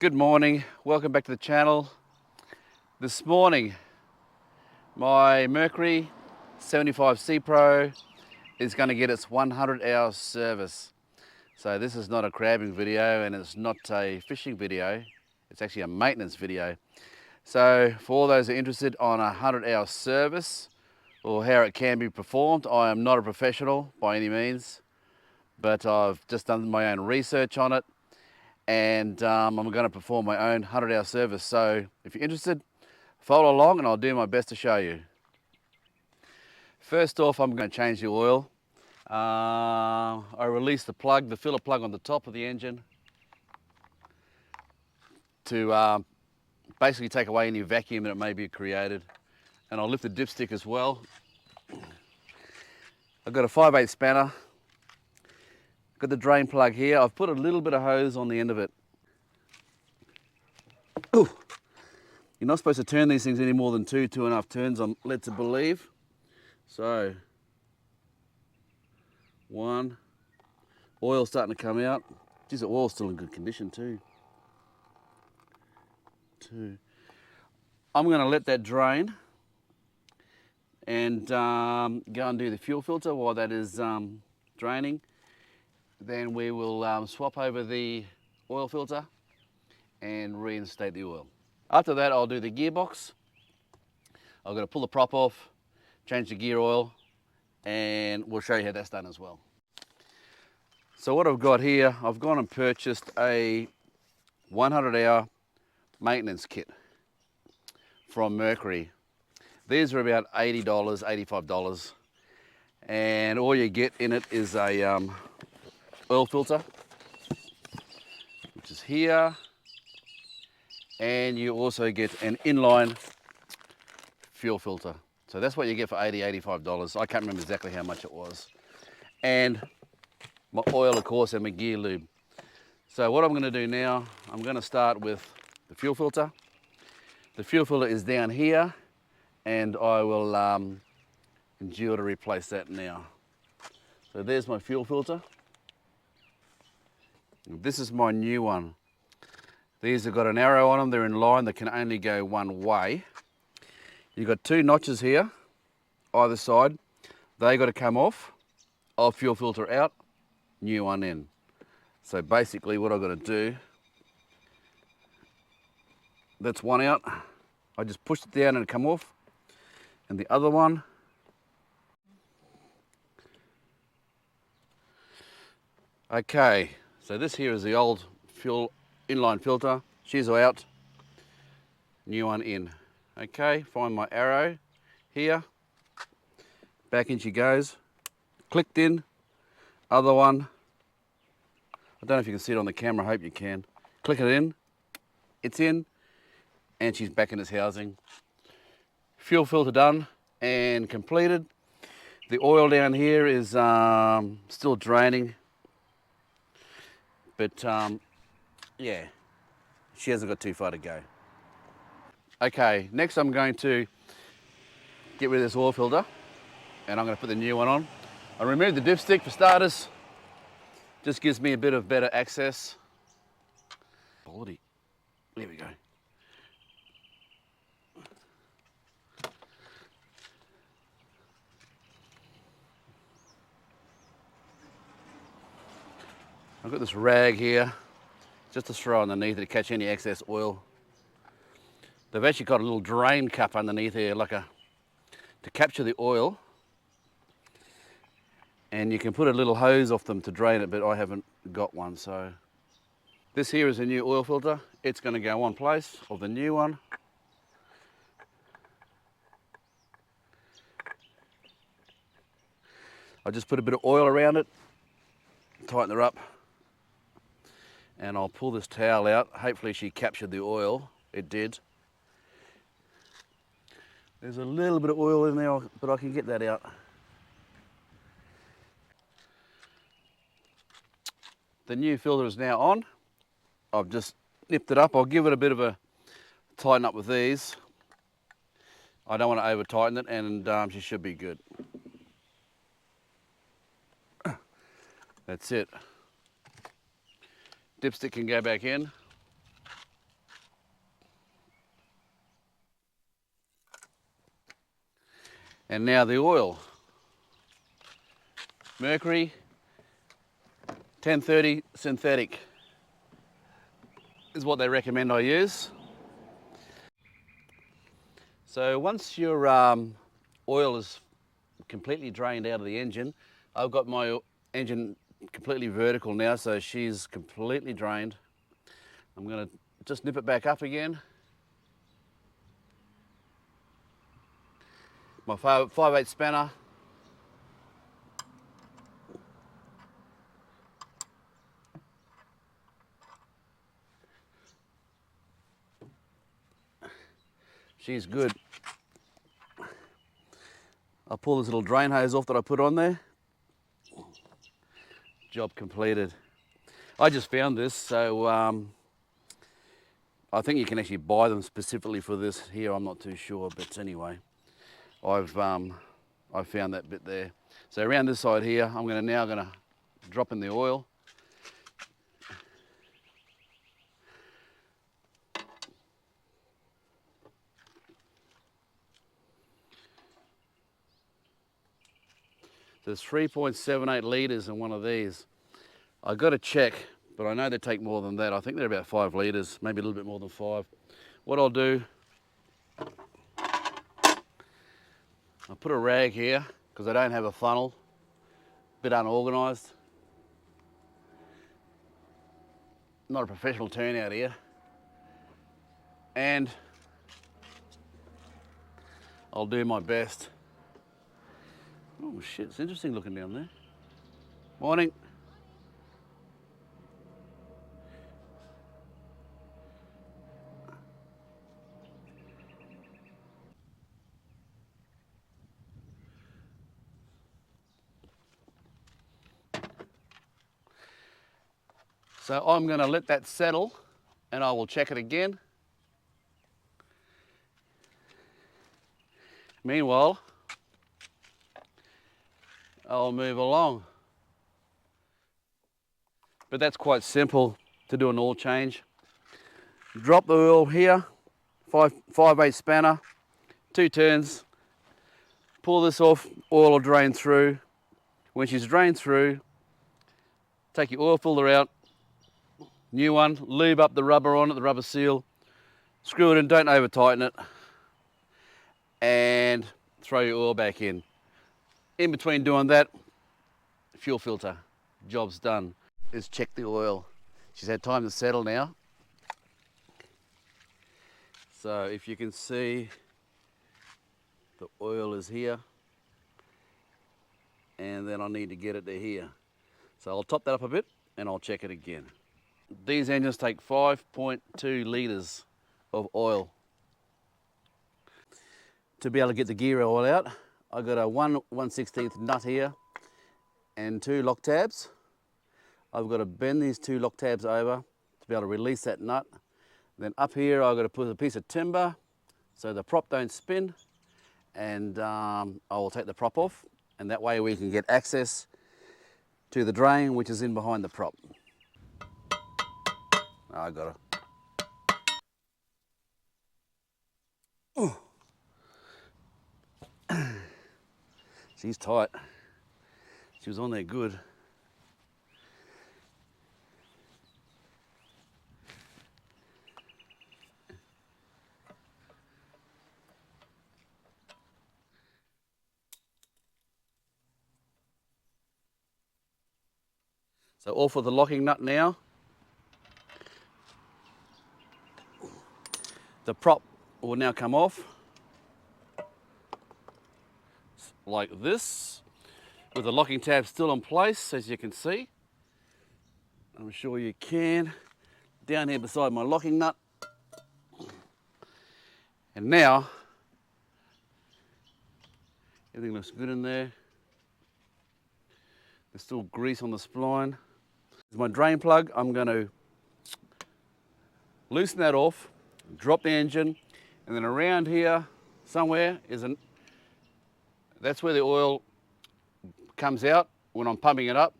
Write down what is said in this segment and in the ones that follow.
Good morning, welcome back to the channel. This morning my Mercury 75C Pro is going to get its 100-hour service. So this is not a crabbing video and it's not a fishing video, it's actually a maintenance video. So for all those who are interested on a 100-hour service or how it can be performed, I am not a professional by any means, but I've just done my own research on it. And I'm going to perform my own 100-hour service. So if you're interested, follow along and I'll do my best to show you. First off, I'm going to change the oil. I release the plug, the filler plug on the top of the engine to basically take away any vacuum that may be created. And I'll lift the dipstick as well. I've got a 5/8 spanner. Got the drain plug here. I've put a little bit of hose on the end of it. Ooh. You're not supposed to turn these things any more than 2.5 turns, I'm led to believe. So, 1, oil's starting to come out. Geez, the oil's still in good condition too. 2. I'm going to let that drain and go and do the fuel filter while that is draining. Then we will swap over the oil filter and reinstate the oil. After that, I'll do the gearbox. I'm going to pull the prop off, change the gear oil, and we'll show you how that's done as well. So what I've got here, I've gone and purchased a 100-hour maintenance kit from Mercury. These are about $80, $85, and all you get in it is a oil filter, which is here, and you also get an inline fuel filter. So that's what you get for $80, $85. I can't remember exactly how much it was. And my oil, of course, and my gear lube. So what I'm going to do now, I'm going to start with the fuel filter. The fuel filter is down here, and I will endure to replace that now. So there's my fuel filter. This is my new one. These have got an arrow on them, they're in line, they can only go one way. You've got 2 notches here, either side. They got to come off. I'll fuel filter out, new one in. So basically what I've got to do, that's one out. I just push it down and it come off. And the other one, okay. So this here is the old fuel inline filter. She's out, new one in. Okay, find my arrow here. Back in she goes. Clicked in. Other one. I don't know if you can see it on the camera, I hope you can. Click it in. It's in. And she's back in its housing. Fuel filter done and completed. The oil down here is still draining. But yeah, she hasn't got too far to go. Okay, next I'm going to get rid of this oil filter and I'm going to put the new one on. I removed the dipstick for starters. Just gives me a bit of better access. Quality. There we go. I've got this rag here, just to throw underneath it to catch any excess oil. They've actually got a little drain cup underneath here, to capture the oil. And you can put a little hose off them to drain it, but I haven't got one, so. This here is a new oil filter. It's going to go on place of the new one. I just put a bit of oil around it, tighten her up. And I'll pull this towel out. Hopefully she captured the oil. It did. There's a little bit of oil in there, but I can get that out. The new filter is now on. I've just nipped it up. I'll give it a bit of a tighten up with these. I don't want to over tighten it, and she should be good. That's it. Dipstick can go back in. And now the oil. Mercury 1030 synthetic is what they recommend I use. So once your oil is completely drained out of the engine, I've got my engine completely vertical now, so she's completely drained. I'm going to just nip it back up again. My 5/8 spanner. She's good. I'll pull this little drain hose off that I put on there. Job completed. I just found this, so I think you can actually buy them specifically for this here. I'm not too sure, but anyway, I found that bit there. So around this side here, I'm now going to drop in the oil. There's 3.78 litres in one of these. I've got to check, but I know they take more than that. I think they're about 5 litres, maybe a little bit more than 5. What I'll do, I'll put a rag here because I don't have a funnel, a bit unorganised. Not a professional turnout here. And I'll do my best. Oh shit, it's interesting looking down there. Morning. So I'm going to let that settle and I will check it again. Meanwhile, I'll move along. But that's quite simple to do an oil change. Drop the oil here, 5/8 spanner, 2 turns, pull this off, oil will drain through. When she's drained through, take your oil filter out, new one, lube up the rubber on it, the rubber seal, screw it in, don't over tighten it, and throw your oil back in. In between doing that, fuel filter, job's done. Let's check the oil. She's had time to settle now. So if you can see, the oil is here, and then I need to get it to here. So I'll top that up a bit and I'll check it again. These engines take 5.2 litres of oil. To be able to get the gear oil out, I've got a 1/16 nut here and 2 lock tabs. I've got to bend these 2 lock tabs over to be able to release that nut. Then up here I've got to put a piece of timber so the prop don't spin, and I will take the prop off, and that way we can get access to the drain which is in behind the prop. I got it. She's tight. She was on there good. So off with the locking nut now. The prop will now come off like this, with the locking tab still in place, as you can see. I'm sure you can. Down here beside my locking nut. And now, everything looks good in there. There's still grease on the spline. There's my drain plug. I'm going to loosen that off, drop the engine, and then around here somewhere that's where the oil comes out when I'm pumping it up.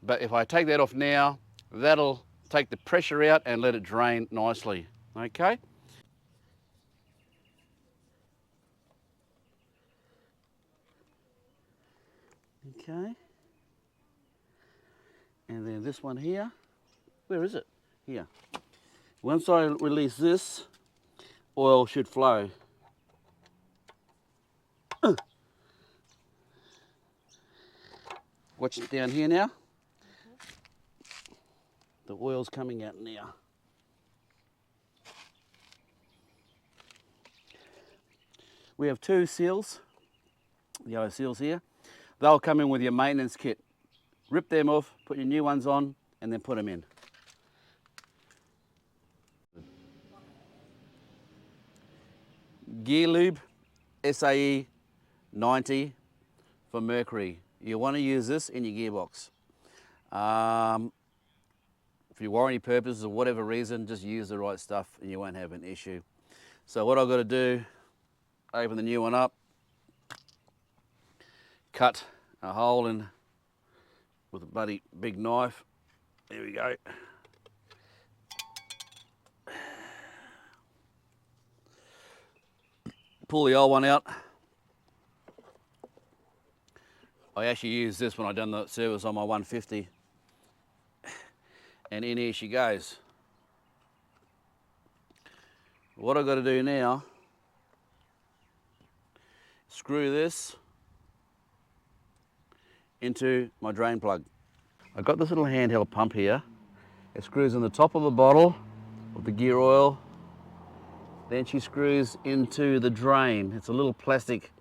But if I take that off now, that'll take the pressure out and let it drain nicely, okay? Okay. And then this one here, where is it? Here. Once I release this, oil should flow. Watch it down here now. The oil's coming out now. We have two seals, yellow seals here. They'll come in with your maintenance kit. Rip them off, put your new ones on, and then put them in. Gear lube, SAE 90 for Mercury. You want to use this in your gearbox. For your warranty purposes or whatever reason, just use the right stuff and you won't have an issue. So what I've got to do, open the new one up, cut a hole in with a bloody big knife. There we go. Pull the old one out. I actually used this when I done the service on my 150. And in here she goes. What I've got to do now, screw this into my drain plug. I've got this little handheld pump here. It screws in the top of the bottle of the gear oil. Then she screws into the drain. It's a little plastic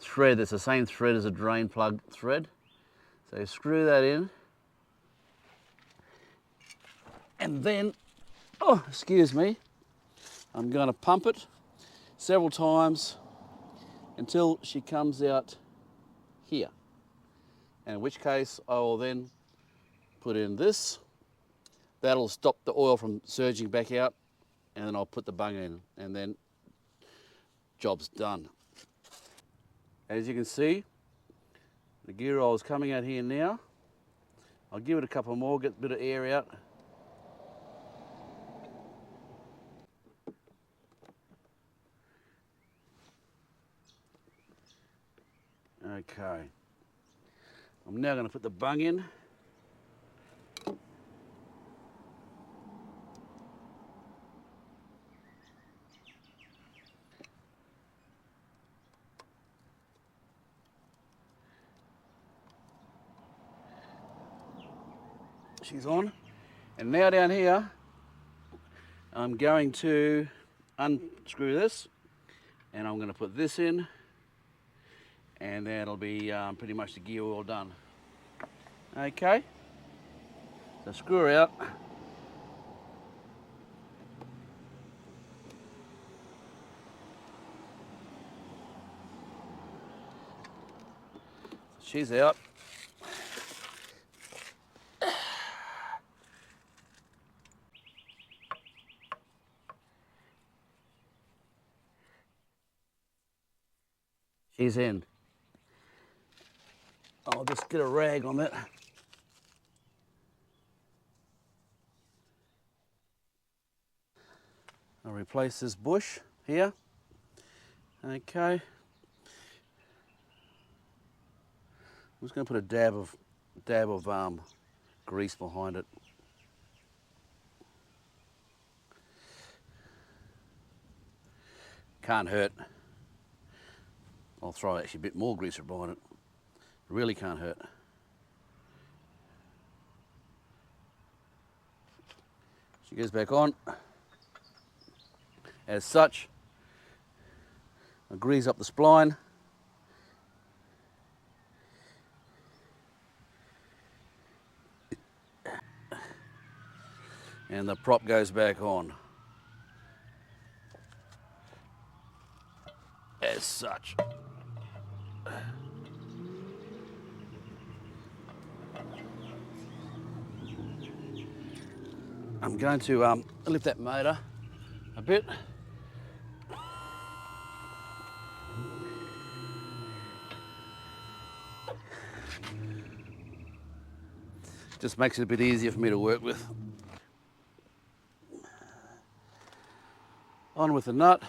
thread that's the same thread as a drain plug thread. So you screw that in. And then, oh, excuse me, I'm going to pump it several times until she comes out here. In which case I will then put in this. That'll stop the oil from surging back out, and then I'll put the bung in, and then job's done. As you can see, the gear oil is coming out here now. I'll give it a couple more, get a bit of air out. Okay. I'm now going to put the bung in. She's on. And now down here, I'm going to unscrew this, and I'm going to put this in, and that'll be pretty much the gear oil done. Okay, so screw her out. She's out. She's in. I'll just get a rag on that. I'll replace this bush here. Okay. I'm just going to put a dab of grease behind it. Can't hurt. I'll throw actually a bit more grease behind it. Really can't hurt. She goes back on. As such, I grease up the spline. And the prop goes back on. As such. I'm going to lift that motor a bit. Just makes it a bit easier for me to work with. On with the nut.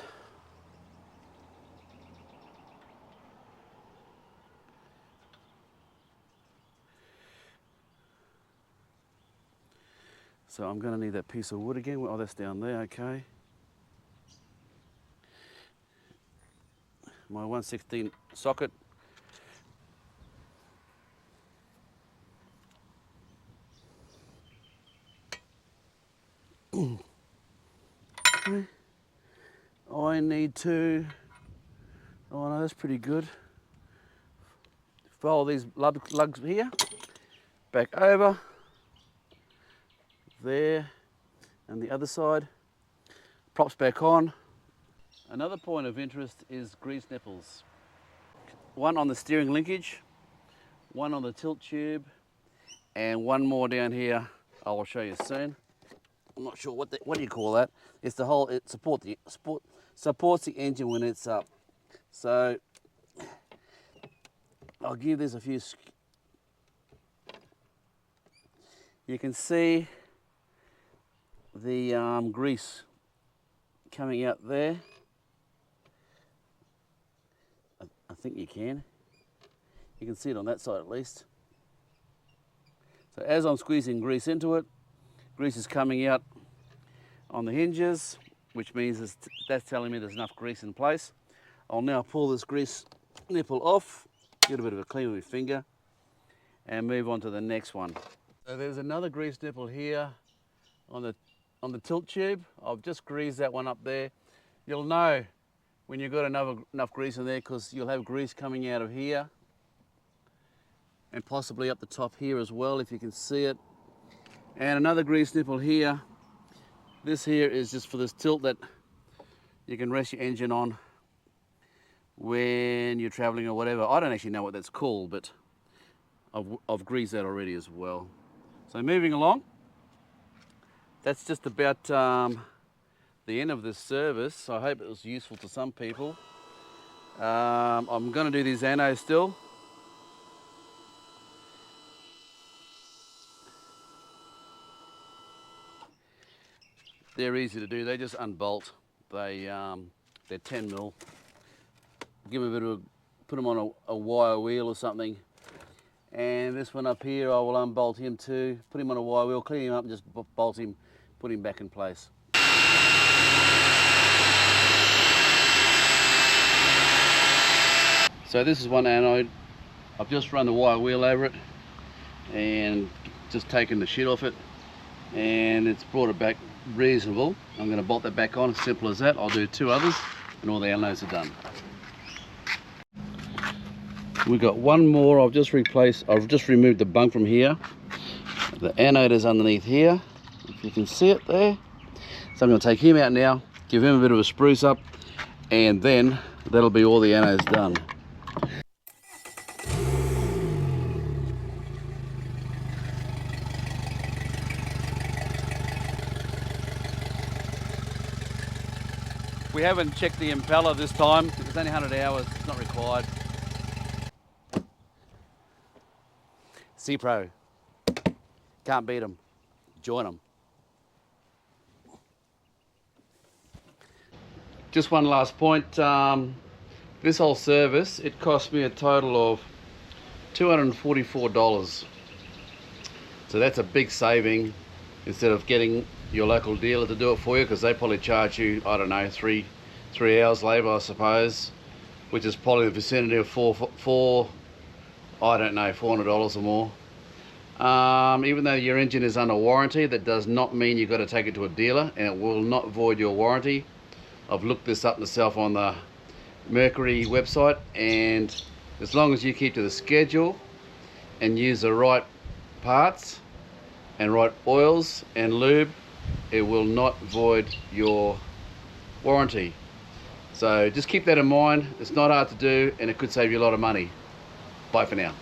So I'm going to need that piece of wood again. Oh, that's down there, okay. My 1/16 socket. Okay. I need to, oh no, that's pretty good. Follow these lugs here, back over, there, and the other side. Props back on. Another point of interest is grease nipples. One on the steering linkage, one on the tilt tube, and one more down here. I will show you soon. I'm not sure what do you call that? It's the whole, it supports the engine when it's up. So I'll give this a few. You can see the grease coming out there. I think you can. You can see it on that side at least. So as I'm squeezing grease into it, grease is coming out on the hinges, which means that's telling me there's enough grease in place. I'll now pull this grease nipple off, get a bit of a clean with my finger, and move on to the next one. So there's another grease nipple here on the tilt tube. I've just greased that one up there. You'll know when you've got enough grease in there because you'll have grease coming out of here and possibly up the top here as well if you can see it. And another grease nipple here. This here is just for this tilt that you can rest your engine on when you're traveling or whatever. I don't actually know what that's called, but I've greased that already as well. So moving along, that's just about the end of this service. I hope it was useful to some people. I'm going to do these anodes still. They're easy to do. They just unbolt. They're 10 mil. Give them a bit of put them on a wire wheel or something. And this one up here, I will unbolt him too. Put him on a wire wheel, clean him up, and just bolt him, put him back in place. So this is one anode. I've just run the wire wheel over it and just taken the shit off it, and it's brought it back reasonable. I'm going to bolt that back on, as simple as that. I'll do 2 others and all the anodes are done. We've got one more. I've just removed the bung from here. The anode is underneath here, if you can see it there. So I'm going to take him out now, give him a bit of a spruce up, and then that'll be all the anodes done. We haven't checked the impeller this time. It's only 100 hours, it's not required. C-Pro, can't beat them, join them. Just one last point, this whole service, it cost me a total of $244. So that's a big saving instead of getting your local dealer to do it for you, because they probably charge you, I don't know, three hours labour, I suppose, which is probably in the vicinity of I don't know, $400 or more. Even though your engine is under warranty, that does not mean you've got to take it to a dealer, and it will not void your warranty. I've looked this up myself on the Mercury website, and as long as you keep to the schedule and use the right parts and right oils and lube, it will not void your warranty. So just keep that in mind. It's not hard to do, and it could save you a lot of money. Bye for now.